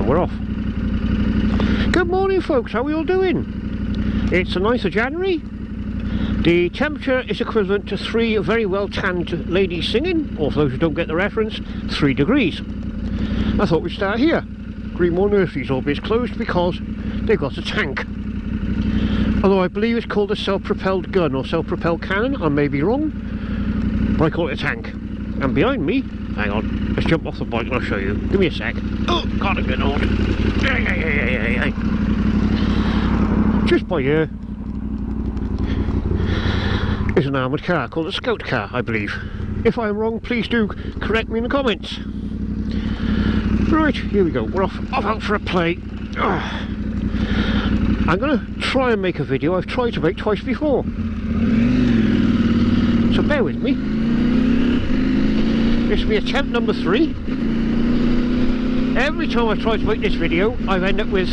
And we're off. Good morning folks, how are you all doing? It's the 9th of January. The temperature is equivalent to 3 very well tanned ladies singing, or for those who don't get the reference, 3 degrees. I thought we'd start here. Greenmore Nurseries is closed because they've got a tank. Although I believe it's called a self-propelled gun or self-propelled cannon, I may be wrong, but I call it a tank. And behind me, hang on, let's jump off the bike and I'll show you. Give me a sec. Oh, God, I'm getting old. Hey. Just by here is an armoured car called a scout car, I believe. If I'm wrong, please do correct me in the comments. Right, here we go. We're off out for a play. I'm going to try and make a video I've tried to make twice before. So bear with me. This will be attempt number 3. Every time I've tried to make this video, I've ended up with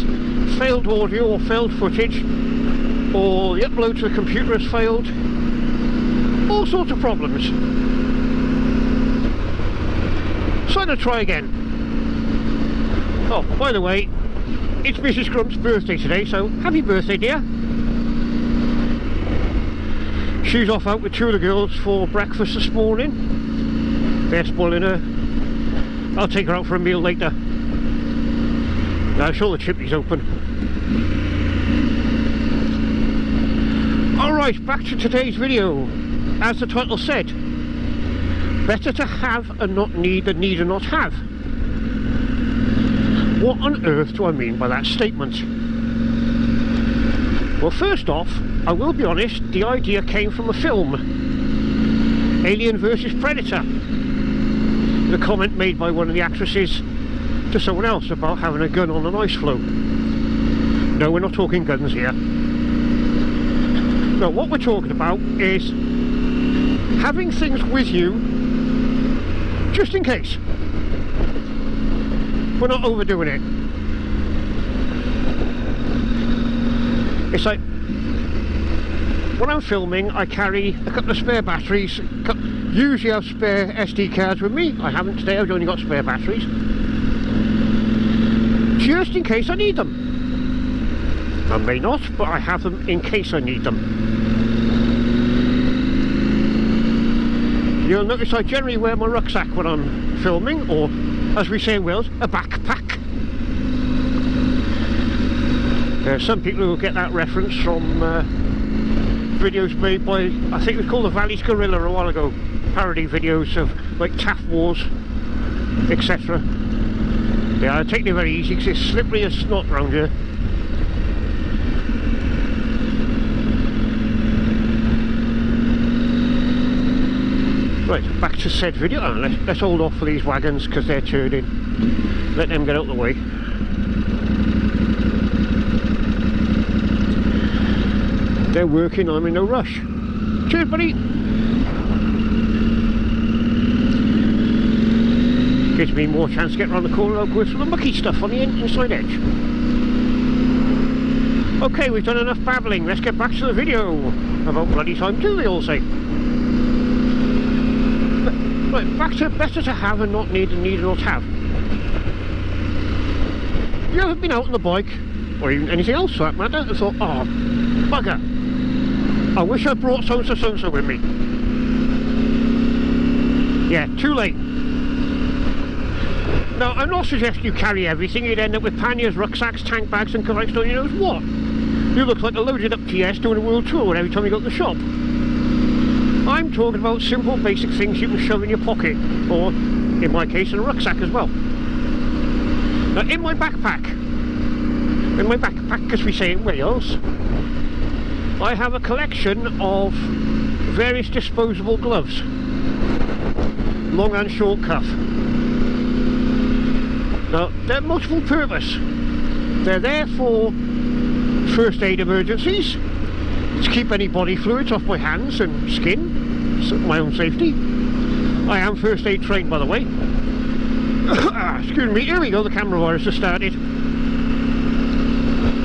failed audio or failed footage, or the upload to the computer has failed. All sorts of problems. So I'm going to try again. Oh, by the way, it's Mrs. Grump's birthday today, so happy birthday, dear. She's off out with 2 of the girls for breakfast this morning. They're spoiling her. I'll take her out for a meal later. Now I'm sure the chimney's open. Alright, back to today's video. As the title said, better to have and not need than need and not have. What on earth do I mean by that statement? Well, first off, I will be honest, the idea came from a film, Alien vs Predator. The comment made by one of the actresses to someone else about having a gun on an ice floe. No, we're not talking guns here. No, what we're talking about is having things with you just in case. We're not overdoing it. It's like when I'm filming, I carry a couple of spare batteries. Usually I have spare SD cards with me. I haven't today, I've only got spare batteries. Just in case I need them. I may not, but I have them in case I need them. You'll notice I generally wear my rucksack when I'm filming, or as we say in Wales, a backpack. There are some people who will get that reference from videos made by, I think it was called the Valley's Gorilla a while ago. Parody videos of like Taff Wars, etc. Yeah, I take it very easy because it's slippery as snot round here. Right, back to said video. Oh, let's hold off for these wagons because they're turning. Let them get out of the way. They're working, I'm in no rush. Cheers, buddy. Gives me more chance to get around the corner and go through the mucky stuff on the inside edge. Okay, we've done enough babbling. Let's get back to the video. About bloody time too, they all say. Right, back to better to have and not need and need and not have. You ever been out on the bike, or even anything else for that matter, and thought, oh, bugger, I wish I brought so-and-so with me. Yeah, too late. Now, I'm not suggesting you carry everything. You'd end up with panniers, rucksacks, tank bags and Christ only knows what. You look like a loaded up TS doing a world tour every time you go to the shop. I'm talking about simple basic things you can shove in your pocket, or in my case in a rucksack as well. Now in my backpack, as we say in Wales, I have a collection of various disposable gloves, long and short cuff. Now they're multiple purpose. They're there for first aid emergencies, to keep any body fluids off my hands and skin, so my own safety. I am first aid trained, by the way. Excuse me, here we go, the camera virus has started.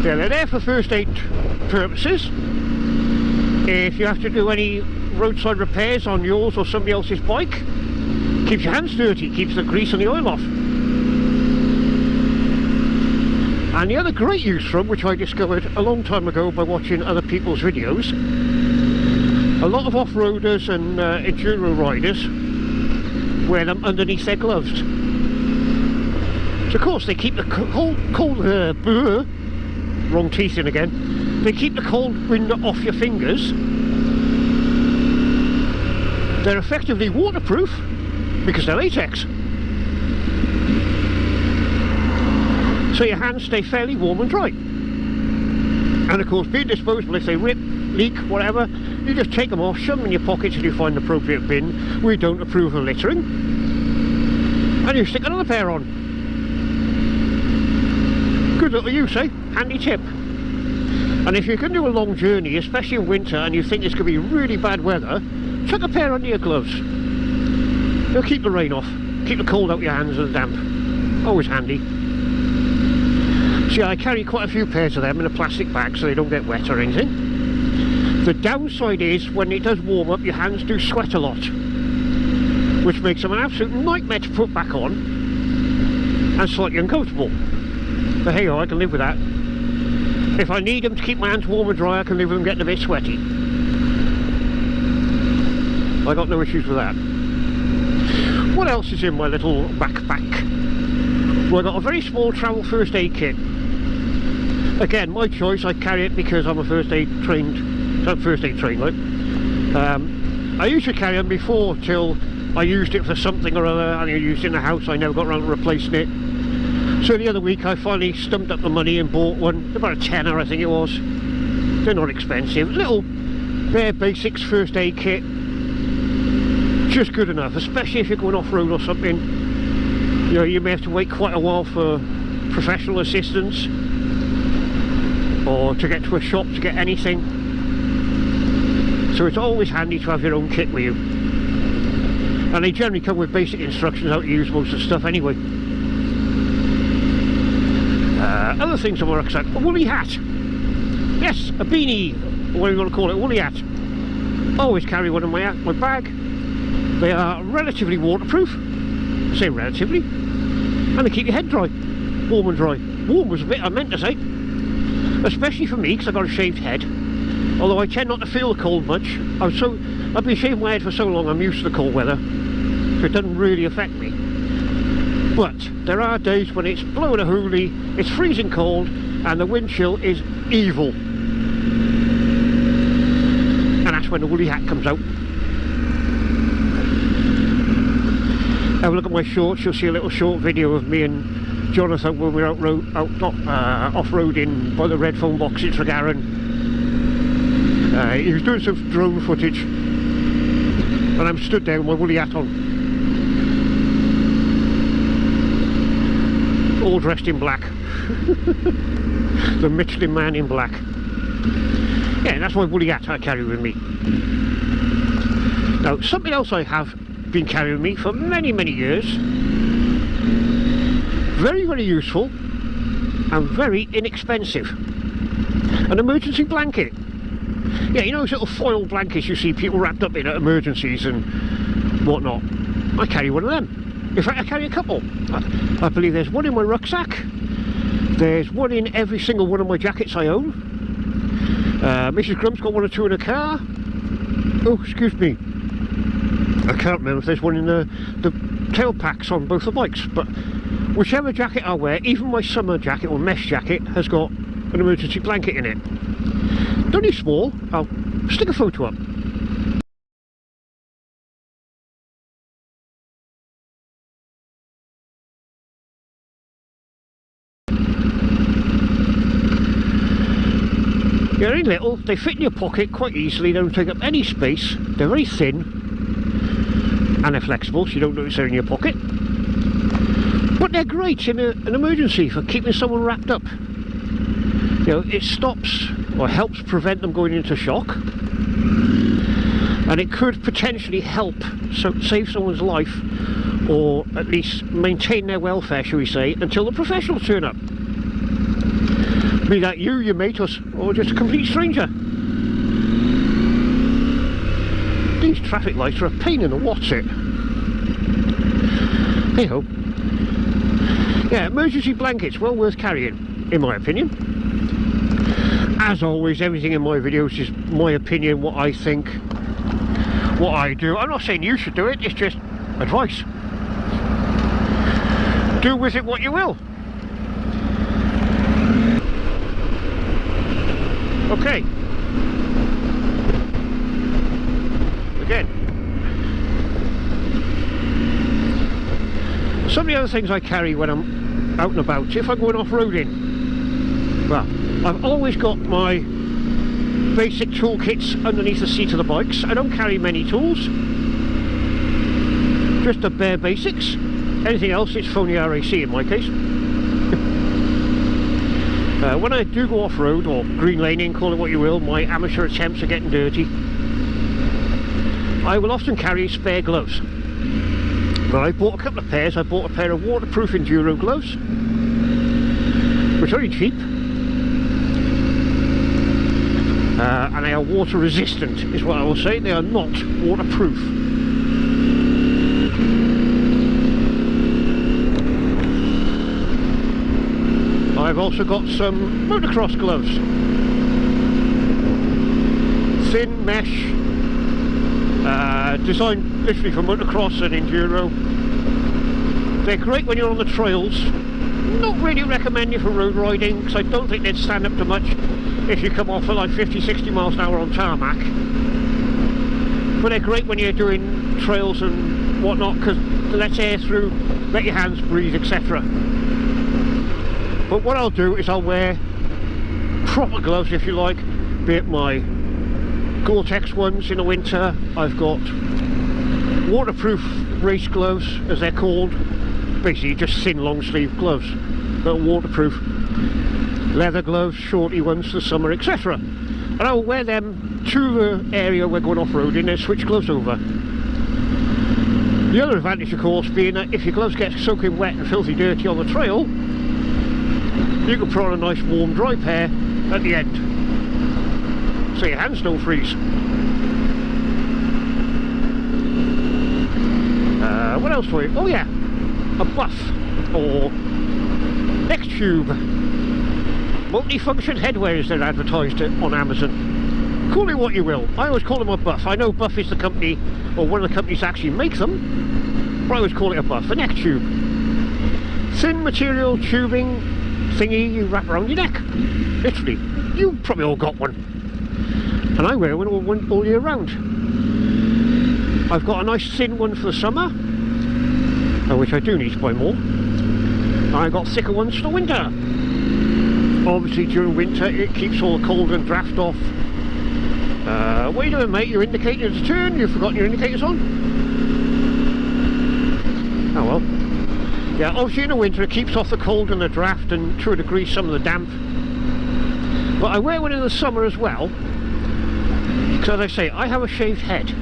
Yeah, they're there for first aid purposes. If you have to do any roadside repairs on yours or somebody else's bike, keeps your hands dirty, keeps the grease and the oil off. And the other great use for them, which I discovered a long time ago by watching other people's videos, a lot of off-roaders and enduro riders wear them underneath their gloves. So of course they keep the wrong teeth in again. They keep the cold wind off your fingers. They're effectively waterproof because they're latex. So your hands stay fairly warm and dry. And of course, being disposable, if they rip, leak, whatever, you just take them off, shove them in your pockets if you find the appropriate bin. We don't approve of littering. And you stick another pair on. Good little use, eh? Handy tip. And if you can do a long journey, especially in winter, and you think it's going to be really bad weather, chuck a pair under your gloves. They'll keep the rain off, keep the cold out your hands and the damp. Always handy. See, I carry quite a few pairs of them in a plastic bag so they don't get wet or anything. The downside is, when it does warm up, your hands do sweat a lot, which makes them an absolute nightmare to put back on, and slightly uncomfortable. But hey, I can live with that. If I need them to keep my hands warm and dry, I can live with them getting a bit sweaty. I got no issues with that. What else is in my little backpack? Well, I got a very small travel first aid kit. Again, my choice. I carry it because I'm a first aid trained, right? I used to carry them before till I used it for something or other, and I used it in the house. I never got around to replacing it. So the other week I finally stumped up the money and bought one, about a tenner I think it was. They're not expensive, little bare basics first aid kit, just good enough, especially if you're going off-road or something. You know, you may have to wait quite a while for professional assistance or to get to a shop to get anything. So it's always handy to have your own kit with you. And they generally come with basic instructions how to use most of the stuff anyway. Other things on my rucksack, a woolly hat. Yes, a beanie, what do you want to call it, a woolly hat. I always carry one in my bag. They are relatively waterproof, I say relatively, and they keep your head dry, warm and dry. Warm was a bit I meant to say, especially for me because I've got a shaved head. Although I tend not to feel the cold much. I've been shaving my head for so long I'm used to the cold weather, so it doesn't really affect me. But there are days when it's blowing a hoolie, it's freezing cold, and the wind chill is evil. And that's when the woolly hat comes out. Have a look at my shorts, you'll see a little short video of me and Jonathan when we were off-roading by the Red Phone Box in Tregaron. He was doing some drone footage, and I'm stood there with my woolly hat on. All dressed in black. The Michelin Man in black. Yeah, that's my woolly hat I carry with me. Now, something else I have been carrying with me for many, many years. Very, very useful and very inexpensive. An emergency blanket. Yeah, you know those little foil blankets you see people wrapped up in at emergencies and whatnot. I carry one of them. In fact, I carry a couple. I believe there's one in my rucksack. There's one in every single one of my jackets I own. Mrs. Grump's got one or two in her car. Oh, excuse me. I can't remember if there's one in the tail packs on both the bikes, but whichever jacket I wear, even my summer jacket or mesh jacket has got an emergency blanket in it. They're only small. I'll stick a photo up. They're very little, they fit in your pocket quite easily, they don't take up any space, they're very thin and they're flexible so you don't notice they're in your pocket. But they're great in an emergency for keeping someone wrapped up. You know, it stops or helps prevent them going into shock, and it could potentially help save someone's life, or at least maintain their welfare, shall we say, until the professionals turn up. Be that you, your mate, or just a complete stranger. These traffic lights are a pain in the what's it. Hey ho. Yeah, emergency blankets, well worth carrying. in my opinion. As always, everything in my videos is my opinion, what I think, what I do. I'm not saying you should do it, it's just advice. Do with it what you will. Okay. Again. Some of the other things I carry when I'm out and about, if I'm going off-roading, well, I've always got my basic toolkits underneath the seat of the bikes. I don't carry many tools, just the bare basics. Anything else, it's phony RAC in my case. When I do go off-road, or green laning, call it what you will, my amateur attempts are getting dirty, I will often carry spare gloves. Well, I bought a couple of pairs. I bought a pair of waterproof enduro gloves, which are very cheap, and they are water resistant, is what I will say. They are not waterproof. I've also got some motocross gloves, thin mesh, designed literally for motocross and enduro. They're great when you're on the trails. Not really recommended for road riding, because I don't think they'd stand up to much if you come off at like 50-60 miles an hour on tarmac. But they're great when you're doing trails and whatnot, because they let air through, let your hands breathe, etc. But what I'll do is I'll wear proper gloves, if you like, be it my Gore-Tex ones in the winter. I've got waterproof race gloves, as they're called, basically just thin long sleeve gloves, but waterproof. Leather gloves, shorty ones for the summer, etc. And I'll wear them to the area we're going off-roading and switch gloves over. The other advantage, of course, being that if your gloves get soaking wet and filthy dirty on the trail, you can put on a nice warm dry pair at the end, so your hands don't freeze. What else do I? Oh yeah, a buff or neck tube, multi-function headwear as they're advertised on Amazon. Call it what you will. I always call them a buff. I know Buff is the company, or one of the companies that actually make them, but I always call it a buff, a neck tube. Thin material tubing thingy you wrap around your neck. Literally. You've probably all got one. And I wear one all year round. I've got a nice thin one for the summer, which I do need to buy more. And I've got thicker ones for the winter. Obviously during winter it keeps all the cold and draft off. What are you doing, mate? Your indicator's turned? You've forgotten your indicators on? Oh well. Yeah, obviously in the winter it keeps off the cold and the draft, and to a degree some of the damp. But I wear one in the summer as well, because as I say, I have a shaved head.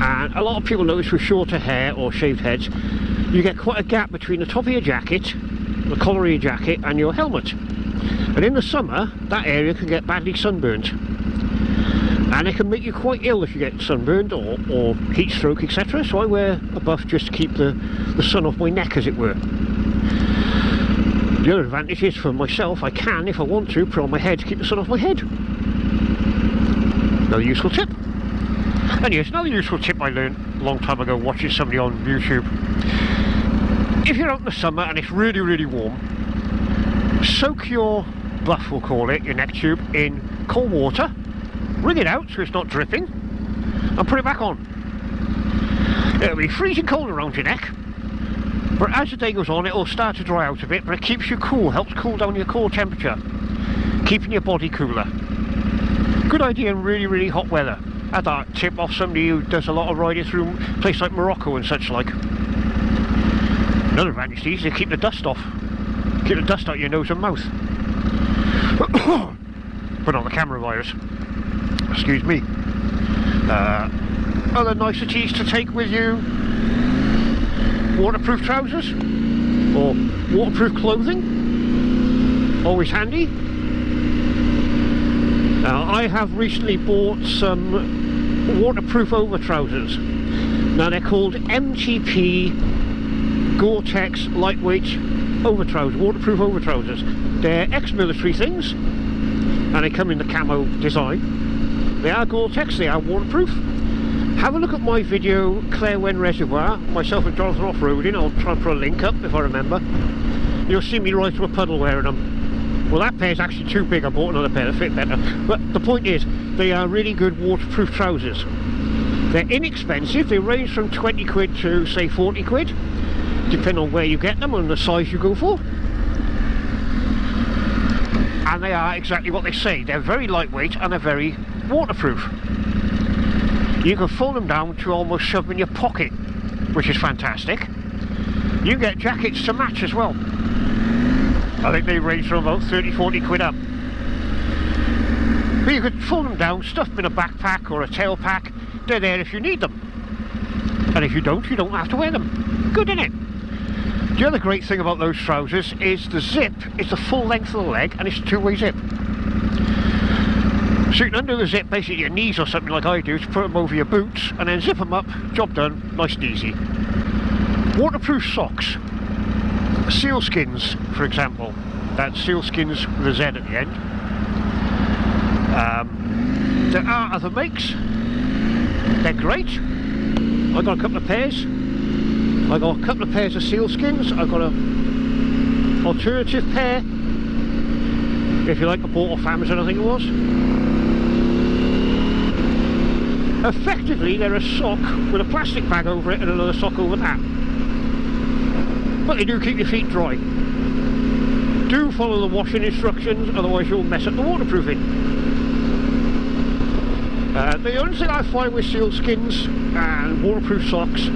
And a lot of people notice with shorter hair or shaved heads, you get quite a gap between the top of your jacket, the collar of your jacket, and your helmet. And in the summer, that area can get badly sunburnt. And it can make you quite ill if you get sunburned or heat stroke, etc. So I wear a buff just to keep the sun off my neck, as it were. The other advantage is for myself, I can, if I want to, put on my head to keep the sun off my head. Another useful tip. And yes, another useful tip I learned a long time ago watching somebody on YouTube. If you're out in the summer and it's really, really warm, soak your buff, we'll call it, your neck tube, in cold water. Wring it out so it's not dripping, and put it back on. It'll be freezing cold around your neck, but as the day goes on it'll start to dry out a bit, but it keeps you cool, helps cool down your core temperature, keeping your body cooler. Good idea in really, really hot weather. I had that tip off somebody who does a lot of riding through places like Morocco and such like. Another advantage is to keep the dust off. Keep the dust out your nose and mouth. But not the camera virus. Excuse me. Other niceties to take with you: waterproof trousers or waterproof clothing, always handy. Now I have recently bought some waterproof over trousers. Now they're called MTP Gore-Tex lightweight over trousers, waterproof over trousers. They're ex-military things, and they come in the camo design. They are Gore-Tex, they are waterproof. Have a look at my video, Clare Wen Reservoir, myself and Jonathan off-roading. I'll try and put a link up if I remember. You'll see me right through a puddle wearing them. Well, that pair's actually too big, I bought another pair to fit better. But the point is, they are really good waterproof trousers. They're inexpensive, they range from 20 quid to say 40 quid, depending on where you get them and the size you go for. And they are exactly what they say. They're very lightweight and they're very waterproof. You can fold them down to almost shove them in your pocket, which is fantastic. You can get jackets to match as well. I think they range from about 30-40 quid up. But you could fold them down, stuff them in a backpack or a tail pack. They're there if you need them. And if you don't have to wear them. Good, isn't it? The other great thing about those trousers is the zip is the full length of the leg and it's a two-way zip. So you can undo the zip basically your knees or something like I do to put them over your boots and then zip them up, job done, nice and easy. Waterproof socks. Sealskins, for example. That's Sealskins with a Z at the end. There are other makes. They're great. I got a couple of pairs. I got a couple of pairs of Sealskins. I've got an alternative pair, if you like, I bought off Amazon, I think it was. Effectively, they're a sock with a plastic bag over it and another sock over that. But they do keep your feet dry. Do follow the washing instructions, otherwise you'll mess up the waterproofing. The only thing I find with sealskins and waterproof socks,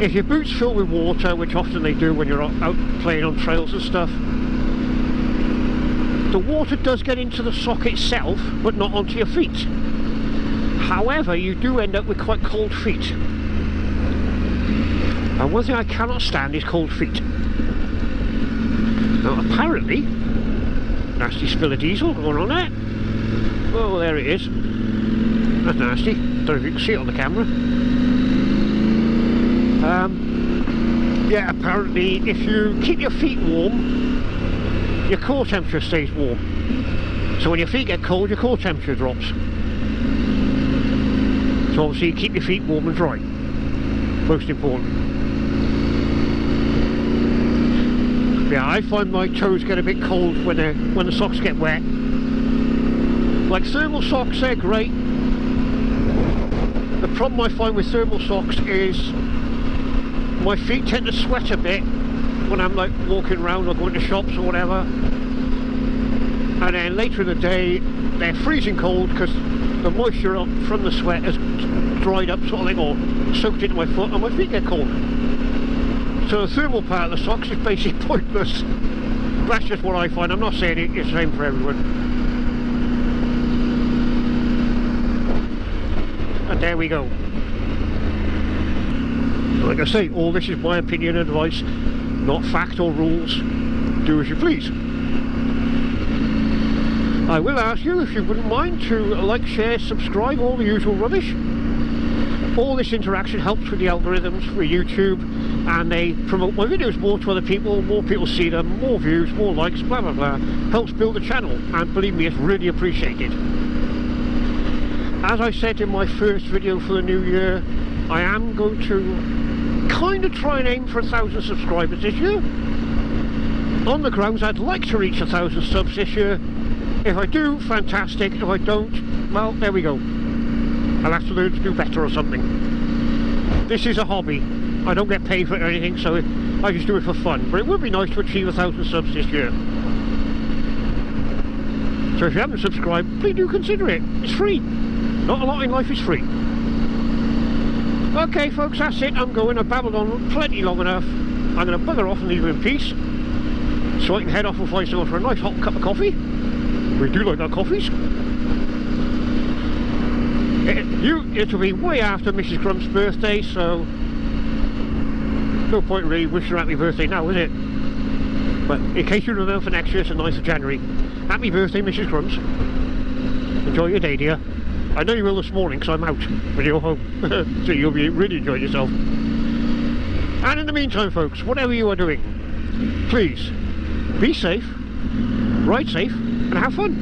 if your boots fill with water, which often they do when you're out playing on trails and stuff, the water does get into the sock itself, but not onto your feet. However, you do end up with quite cold feet. And one thing I cannot stand is cold feet. Now apparently, nasty spill of diesel going on there. Oh, there it is. That's nasty. Don't know if you can see it on the camera. Yeah, apparently if you keep your feet warm, your core temperature stays warm. So when your feet get cold, your core temperature drops. So obviously you keep your feet warm and dry. Most important. Yeah, I find my toes get a bit cold when the socks get wet. Like thermal socks, they're great. The problem I find with thermal socks is my feet tend to sweat a bit when I'm like walking around or going to shops or whatever. And then later in the day, they're freezing cold because the moisture from the sweat has dried up sort of thing or soaked into my foot and my feet get cold. So the thermal part of the socks is basically pointless. That's just what I find. I'm not saying it's the same for everyone. And there we go. Like I say, all this is my opinion and advice, not fact or rules. Do as you please. I will ask you if you wouldn't mind to like, share, subscribe, all the usual rubbish. All this interaction helps with the algorithms for YouTube, and they promote my videos more to other people, more people see them, more views, more likes, blah blah blah. Helps build the channel, and believe me, it's really appreciated. As I said in my first video for the new year, I am going to kind of try and aim for 1,000 subscribers this year. On the grounds, I'd like to reach 1,000 subs this year. If I do, fantastic. If I don't, well, there we go. I'll have to learn to do better or something. This is a hobby. I don't get paid for it or anything, so I just do it for fun. But it would be nice to achieve 1,000 subs this year. So if you haven't subscribed, please do consider it. It's free. Not a lot in life is free. Okay folks, that's it. I'm going. I've babbled on plenty long enough. I'm going to bugger off and leave you in peace, so I can head off and find someone for a nice hot cup of coffee. We do like our coffees. It'll be way after Mrs. Grump's birthday, so no point really wishing her happy birthday now, is it? But in case you remember for next year, it's the 9th of January. Happy birthday, Mrs. Grumps. Enjoy your day, dear. I know you will this morning because I'm out when you're home, so you'll be really enjoying yourself. And in the meantime folks, whatever you are doing, please, be safe, ride safe, and have fun.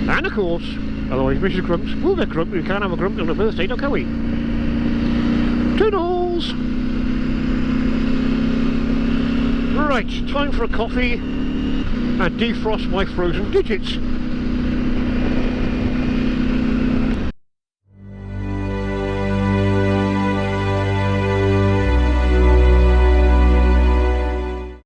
And of course, otherwise Mrs. Grumps will get grump. We can't have a grump on a birthday, now can we? Toodles! Right, time for a coffee and defrost my frozen digits.